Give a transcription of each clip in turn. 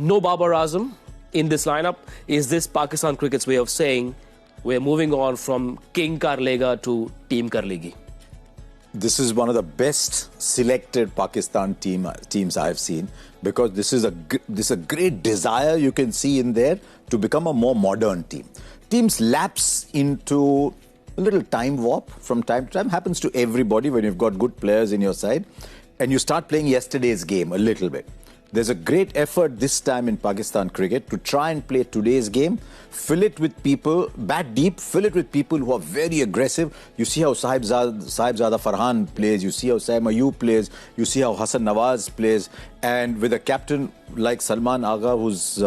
no Babar Azam in this lineup. Is this Pakistan cricket's way of saying we're moving on from King Kar Lega to Team Kar Legi? This is one of the best selected Pakistan teams I've seen, because this is a great desire you can see in there to become a more modern team. Teams lapse into a little time warp from time to time. Happens to everybody when you've got good players in your side and you start playing yesterday's game a little bit. There's a great effort this time in Pakistan cricket to try and play today's game, fill it with people, bat deep, fill it with people who are very aggressive. You see how Sahibzada Farhan plays, you see how Saim Ayub plays, you see how Hassan Nawaz plays, and with a captain like Salman Agha, who's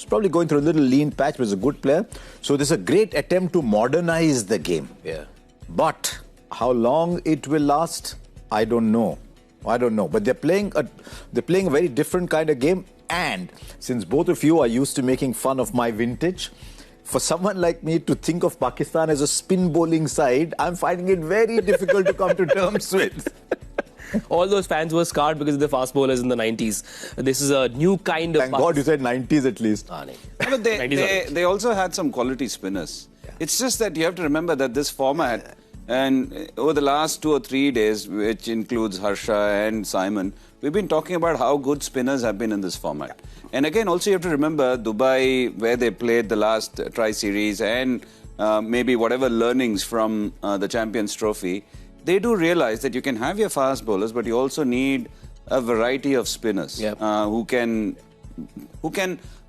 probably going through a little lean patch, but is a good player. So there's a great attempt to modernize the game. Yeah. But how long it will last, I don't know. But they're playing a very different kind of game. And since both of you are used to making fun of my vintage, for someone like me to think of Pakistan as a spin bowling side, I'm finding it very difficult to come to terms with. All those fans were scarred because of the fast bowlers in the 90s. This is a new kind of... Thank God you said 90s at least. But they also had some quality spinners. Yeah. It's just that you have to remember that this format... And over the last 2 or 3 days, which includes Harsha and Simon, we've been talking about how good spinners have been in this format. And again, also you have to remember Dubai, where they played the last tri-series, and maybe whatever learnings from the Champions Trophy, they do realize that you can have your fast bowlers, but you also need a variety of spinners who can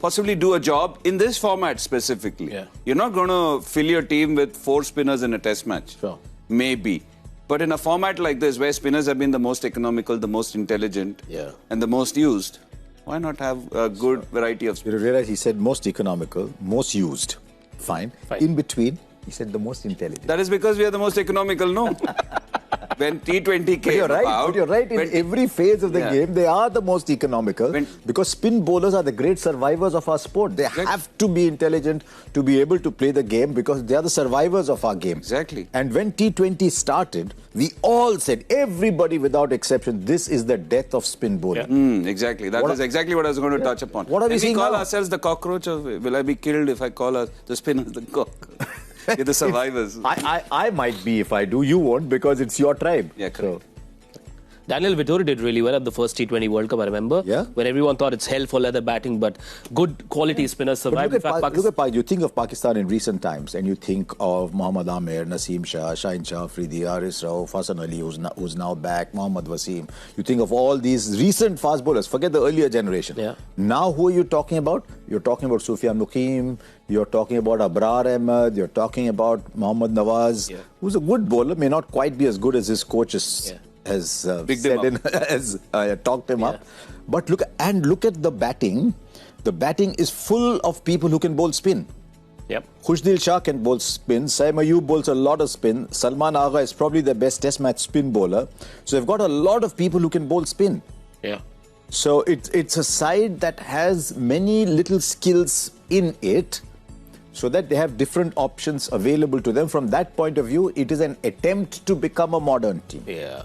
possibly do a job in this format specifically. Yeah. You're not going to fill your team with 4 spinners in a test match. Sure. Maybe. But in a format like this, where spinners have been the most economical, the most intelligent, and the most used, why not have a good variety of spinners? You realize he said most economical, most used. Fine. In between, he said the most intelligent. That is because we are the most economical, no? When T20 came out... You're right. In every phase of the game, they are the most economical, because spin bowlers are the great survivors of our sport. They have to be intelligent to be able to play the game, because they are the survivors of our game. Exactly. And when T20 started, we all said, everybody without exception, this is the death of spin bowling. Yeah. Exactly. That is exactly what I was going to touch upon. What are we seeing call now? ourselves the cockroach, or will I be killed if I call the spinners the cockroach? You're the survivors. I might be if I do. You won't, because it's your tribe. Yeah, correct. So. Daniel Vittori did really well at the first T20 World Cup, I remember. Yeah. When everyone thought it's hell for leather batting, but good quality spinners survived. Look at you think of Pakistan in recent times, and you think of Mohammad Amir, Naseem Shah, Shaheen Shah Afridi, Haris Rauf, Hassan Ali, who's now back, Mohammad Wasim. You think of all these recent fast bowlers. Forget the earlier generation. Yeah. Now who are you talking about? You're talking about Sufyan Muqeem. You're talking about Abrar Ahmed. You're talking about Mohammad Nawaz, who's a good bowler, may not quite be as good as his coaches. Has talked him up. But look at the batting. The batting is full of people who can bowl spin. Yep. Khushdil Shah can bowl spin. Saim Ayub bowls a lot of spin. Salman Agha is probably the best test match spin bowler. So they've got a lot of people who can bowl spin. Yeah. So it's a side that has many little skills in it, so that they have different options available to them. From that point of view, it is an attempt to become a modern team. Yeah.